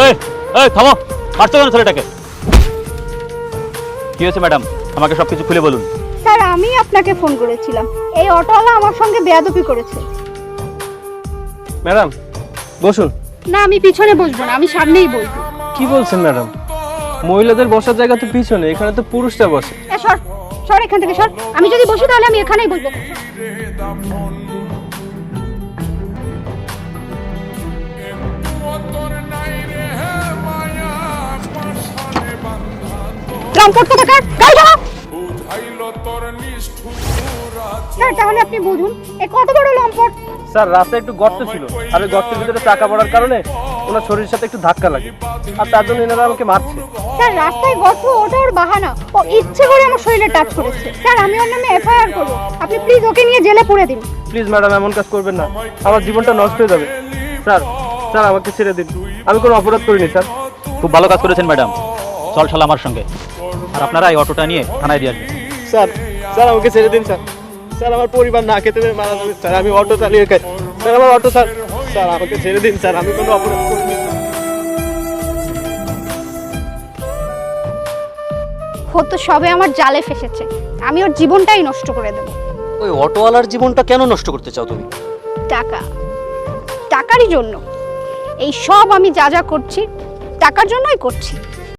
এই এই থামো, মারছো কেন ছেলেটাকে? কি হয়েছে ম্যাডাম, আমাকে সবকিছু খুলে বলুন। স্যার আমি আপনাকে ফোন করেছিলাম, এই অটোওয়ালা আমার সঙ্গে বেয়াদবি করেছে। ম্যাডাম বসুন। না আমি পিছনে বসবো না, আমি সামনেই বসবো। কি বলছেন ম্যাডাম? মহিলাদের বসার জায়গা তো পিছনে, এখানে তো পুরুষরা বসে। সর সর এখান থেকে সর, আমি যদি বসি তাহলে আমি এখানেই বসবো। লম্পট কোথাকার, গাড়ি চালা। স্যার তাহলে আপনি বুঝুন এ কত বড় লম্পট। স্যার রাস্তায় একটু গর্ত ছিল, আর ওই গর্তের ভিতরে চাকা পড়ার কারণে ওনার শরীরের সাথে একটু ধাক্কা লাগে, আর তার জন্য এনারা আমাকে মারছে। স্যার রাস্তায় গর্ত ওটা ওর বাহানা, ও ইচ্ছে করে আমার শরীরে টাচ করেছে। স্যার আমি ওর নামে এফআইআর করবো, আপনি প্লিজ ওকে নিয়ে জেলে পুরে দিন। প্লিজ ম্যাডাম এমন কাজ করবেন না, আমার জীবনটা নষ্ট হয়ে যাবে। স্যার স্যার আমাকে ছেড়ে দিন, আমি কোনো অপরাধ করিনি স্যার। খুব ভালো কাজ করেছেন ম্যাডাম, চল শালা আমার সঙ্গে। আর আপনারা এই অটোটা নিয়ে থানায় দিয়ে আসবেন। স্যার স্যার আমাকে ছেড়ে দিন স্যার। স্যার আমার পরিবার না খেতে পেয়ে মারা যাবে স্যার, আমি অটো চালিয়ে খাই স্যার, আমার অটো স্যার। স্যার আমাকে ছেড়ে দিন স্যার, আমি কোনো অপরাধ করিনি। ও তো সবে আমার জালে ফেসেছে, আমি ওর জীবনটাই নষ্ট করে দেবো। ওই অটোওয়ালার জীবনটা কেন নষ্ট করতে চাও তুমি? টাকা, টাকারই জন্য। এই সব আমি যা যা করছি টাকার জন্যই করছি।